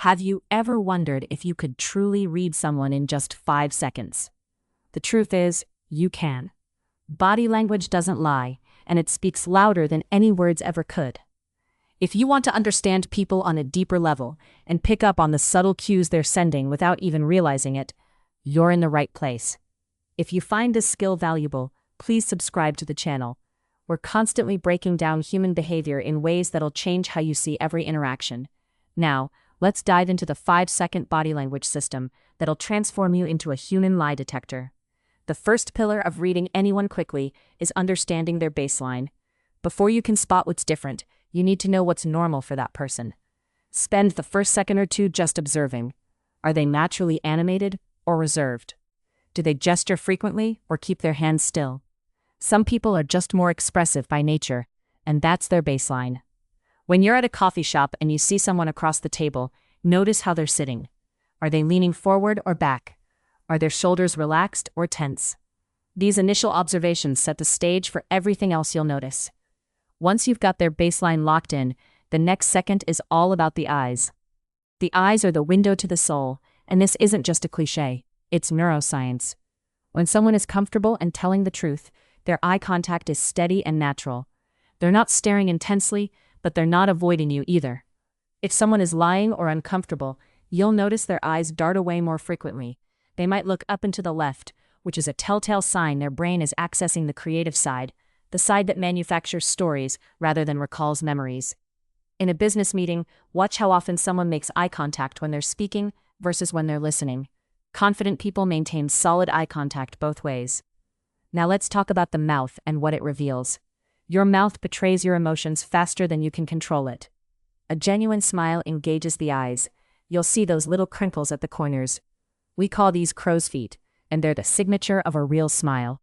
Have you ever wondered if you could truly read someone in just 5 seconds? The truth is, you can. Body language doesn't lie, and it speaks louder than any words ever could. If you want to understand people on a deeper level and pick up on the subtle cues they're sending without even realizing it, you're in the right place. If you find this skill valuable, please subscribe to the channel. We're constantly breaking down human behavior in ways that'll change how you see every interaction. Now, let's dive into the 5-second body language system that'll transform you into a human lie detector. The first pillar of reading anyone quickly is understanding their baseline. Before you can spot what's different, you need to know what's normal for that person. Spend the first second or two just observing. Are they naturally animated or reserved? Do they gesture frequently or keep their hands still? Some people are just more expressive by nature, and that's their baseline. When you're at a coffee shop and you see someone across the table, notice how they're sitting. Are they leaning forward or back? Are their shoulders relaxed or tense? These initial observations set the stage for everything else you'll notice. Once you've got their baseline locked in, the next second is all about the eyes. The eyes are the window to the soul, and this isn't just a cliche, it's neuroscience. When someone is comfortable and telling the truth, their eye contact is steady and natural. They're not staring intensely, but they're not avoiding you either. If someone is lying or uncomfortable, you'll notice their eyes dart away more frequently. They might look up and to the left, which is a telltale sign their brain is accessing the creative side, the side that manufactures stories rather than recalls memories. In a business meeting, watch how often someone makes eye contact when they're speaking versus when they're listening. Confident people maintain solid eye contact both ways. Now let's talk about the mouth and what it reveals. Your mouth betrays your emotions faster than you can control it. A genuine smile engages the eyes. You'll see those little crinkles at the corners. We call these crow's feet, and they're the signature of a real smile.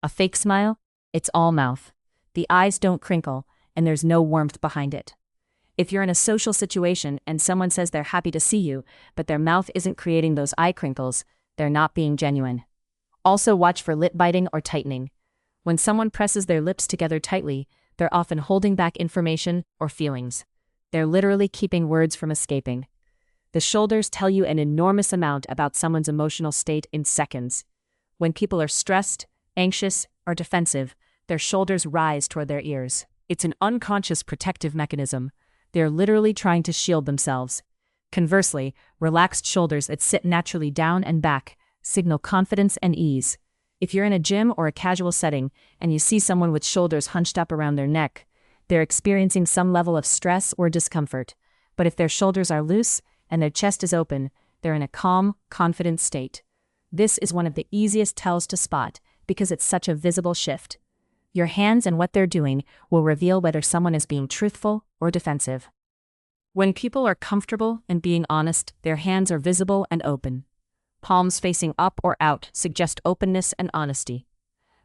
A fake smile? It's all mouth. The eyes don't crinkle, and there's no warmth behind it. If you're in a social situation and someone says they're happy to see you, but their mouth isn't creating those eye crinkles, they're not being genuine. Also watch for lip biting or tightening. When someone presses their lips together tightly, they're often holding back information or feelings. They're literally keeping words from escaping. The shoulders tell you an enormous amount about someone's emotional state in seconds. When people are stressed, anxious, or defensive, their shoulders rise toward their ears. It's an unconscious protective mechanism. They're literally trying to shield themselves. Conversely, relaxed shoulders that sit naturally down and back signal confidence and ease. If you're in a gym or a casual setting and you see someone with shoulders hunched up around their neck, they're experiencing some level of stress or discomfort. But if their shoulders are loose and their chest is open, they're in a calm, confident state. This is one of the easiest tells to spot because it's such a visible shift. Your hands and what they're doing will reveal whether someone is being truthful or defensive. When people are comfortable and being honest, their hands are visible and open. Palms facing up or out suggest openness and honesty.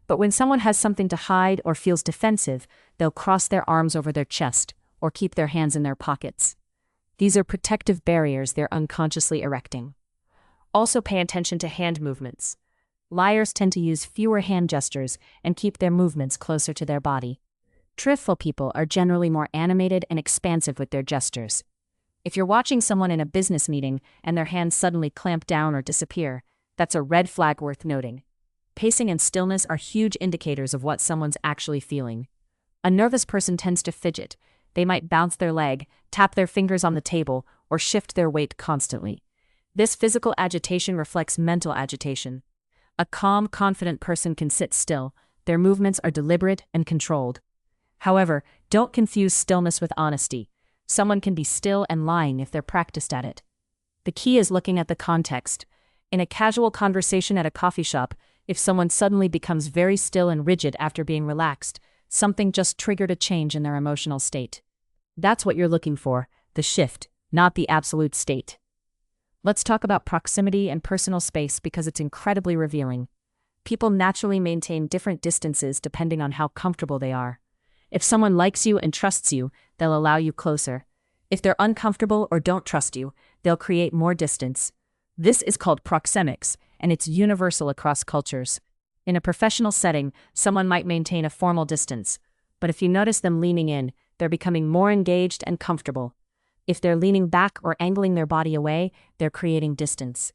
But when someone has something to hide or feels defensive, they'll cross their arms over their chest or keep their hands in their pockets. These are protective barriers they're unconsciously erecting. Also pay attention to hand movements. Liars tend to use fewer hand gestures and keep their movements closer to their body. Truthful people are generally more animated and expansive with their gestures. If you're watching someone in a business meeting and their hands suddenly clamp down or disappear, that's a red flag worth noting. Pacing and stillness are huge indicators of what someone's actually feeling. A nervous person tends to fidget. They might bounce their leg, tap their fingers on the table, or shift their weight constantly. This physical agitation reflects mental agitation. A calm, confident person can sit still. Their movements are deliberate and controlled. However, don't confuse stillness with honesty. Someone can be still and lying if they're practiced at it. The key is looking at the context. In a casual conversation at a coffee shop, if someone suddenly becomes very still and rigid after being relaxed, something just triggered a change in their emotional state. That's what you're looking for, the shift, not the absolute state. Let's talk about proximity and personal space because it's incredibly revealing. People naturally maintain different distances depending on how comfortable they are. If someone likes you and trusts you, they'll allow you closer. If they're uncomfortable or don't trust you, they'll create more distance. This is called proxemics, and it's universal across cultures. In a professional setting, someone might maintain a formal distance, but if you notice them leaning in, they're becoming more engaged and comfortable. If they're leaning back or angling their body away, they're creating distance.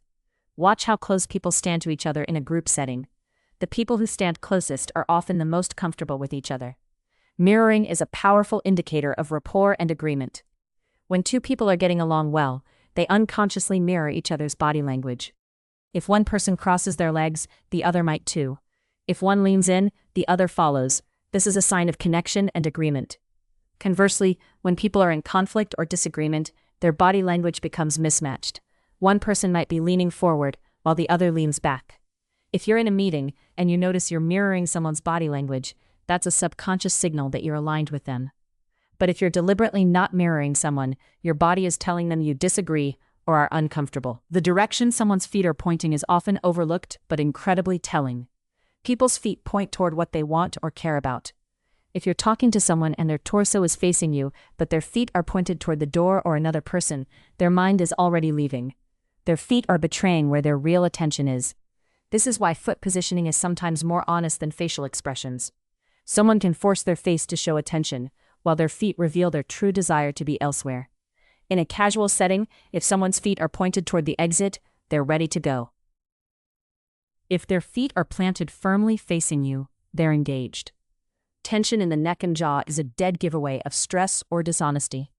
Watch how close people stand to each other in a group setting. The people who stand closest are often the most comfortable with each other. Mirroring is a powerful indicator of rapport and agreement. When two people are getting along well, they unconsciously mirror each other's body language. If one person crosses their legs, the other might too. If one leans in, the other follows. This is a sign of connection and agreement. Conversely, when people are in conflict or disagreement, their body language becomes mismatched. One person might be leaning forward while the other leans back. If you're in a meeting and you notice you're mirroring someone's body language, that's a subconscious signal that you're aligned with them. But if you're deliberately not mirroring someone, your body is telling them you disagree or are uncomfortable. The direction someone's feet are pointing is often overlooked but incredibly telling. People's feet point toward what they want or care about. If you're talking to someone and their torso is facing you, but their feet are pointed toward the door or another person, their mind is already leaving. Their feet are betraying where their real attention is. This is why foot positioning is sometimes more honest than facial expressions. Someone can force their face to show attention, while their feet reveal their true desire to be elsewhere. In a casual setting, if someone's feet are pointed toward the exit, they're ready to go. If their feet are planted firmly facing you, they're engaged. Tension in the neck and jaw is a dead giveaway of stress or dishonesty.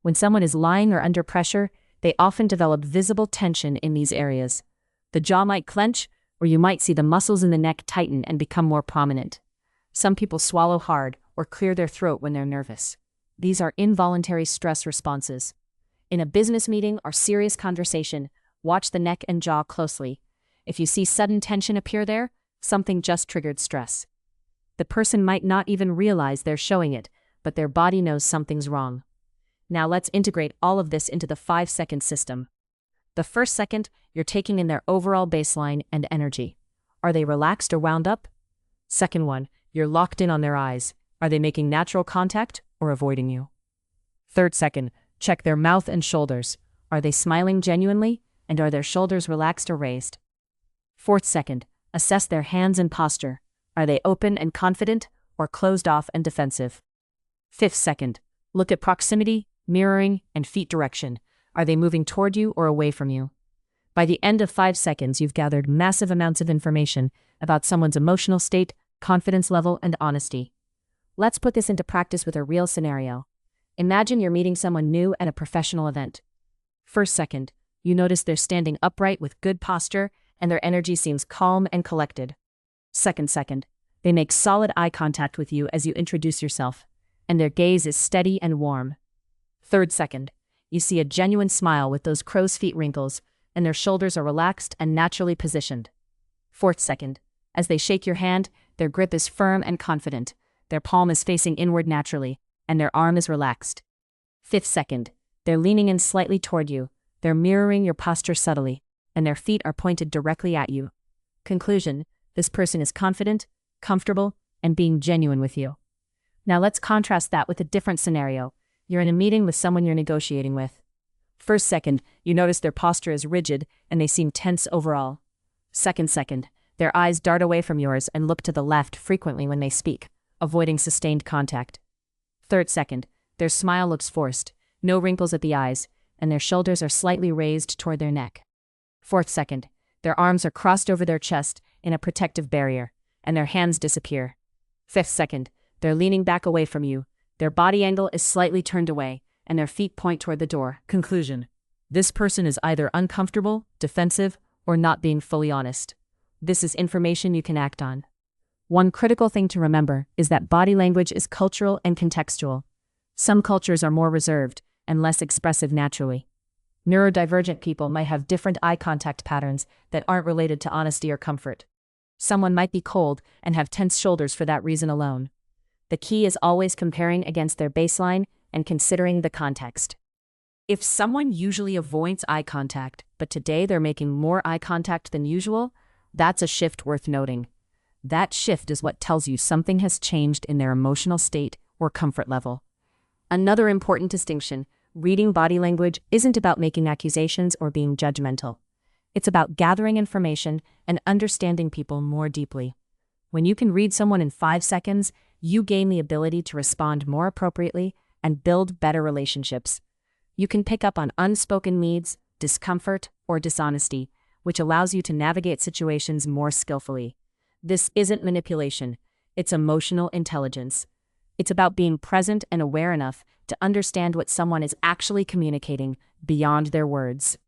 When someone is lying or under pressure, they often develop visible tension in these areas. The jaw might clench, or you might see the muscles in the neck tighten and become more prominent. Some people swallow hard or clear their throat when they're nervous. These are involuntary stress responses. In a business meeting or serious conversation, watch the neck and jaw closely. If you see sudden tension appear there, something just triggered stress. The person might not even realize they're showing it, but their body knows something's wrong. Now let's integrate all of this into the 5-second system. The first second, you're taking in their overall baseline and energy. Are they relaxed or wound up? Second one, you're locked in on their eyes. Are they making natural contact or avoiding you? Third second, check their mouth and shoulders. Are they smiling genuinely, and are their shoulders relaxed or raised? Fourth second, assess their hands and posture. Are they open and confident, or closed off and defensive? Fifth second, look at proximity, mirroring, and feet direction. Are they moving toward you or away from you? By the end of 5 seconds, you've gathered massive amounts of information about someone's emotional state, confidence level, and honesty. Let's put this into practice with a real scenario. Imagine you're meeting someone new at a professional event. First second, you notice they're standing upright with good posture, and their energy seems calm and collected. Second, they make solid eye contact with you as you introduce yourself, and their gaze is steady and warm. Third second, you see a genuine smile with those crow's feet wrinkles, and their shoulders are relaxed and naturally positioned. Fourth second, as they shake your hand, their grip is firm and confident, their palm is facing inward naturally, and their arm is relaxed. Fifth second, they're leaning in slightly toward you, they're mirroring your posture subtly, and their feet are pointed directly at you. Conclusion, this person is confident, comfortable, and being genuine with you. Now let's contrast that with a different scenario. You're in a meeting with someone you're negotiating with. First second, you notice their posture is rigid and they seem tense overall. Second, their eyes dart away from yours and look to the left frequently when they speak, avoiding sustained contact. Third second, their smile looks forced, no wrinkles at the eyes, and their shoulders are slightly raised toward their neck. Fourth second, their arms are crossed over their chest in a protective barrier, and their hands disappear. Fifth second, they're leaning back away from you, their body angle is slightly turned away, and their feet point toward the door. Conclusion, this person is either uncomfortable, defensive, or not being fully honest. This is information you can act on. One critical thing to remember is that body language is cultural and contextual. Some cultures are more reserved and less expressive naturally. Neurodivergent people might have different eye contact patterns that aren't related to honesty or comfort. Someone might be cold and have tense shoulders for that reason alone. The key is always comparing against their baseline and considering the context. If someone usually avoids eye contact, but today they're making more eye contact than usual, that's a shift worth noting. That shift is what tells you something has changed in their emotional state or comfort level. Another important distinction, reading body language isn't about making accusations or being judgmental. It's about gathering information and understanding people more deeply. When you can read someone in 5 seconds, you gain the ability to respond more appropriately and build better relationships. You can pick up on unspoken needs, discomfort, or dishonesty, which allows you to navigate situations more skillfully. This isn't manipulation, it's emotional intelligence. It's about being present and aware enough to understand what someone is actually communicating beyond their words.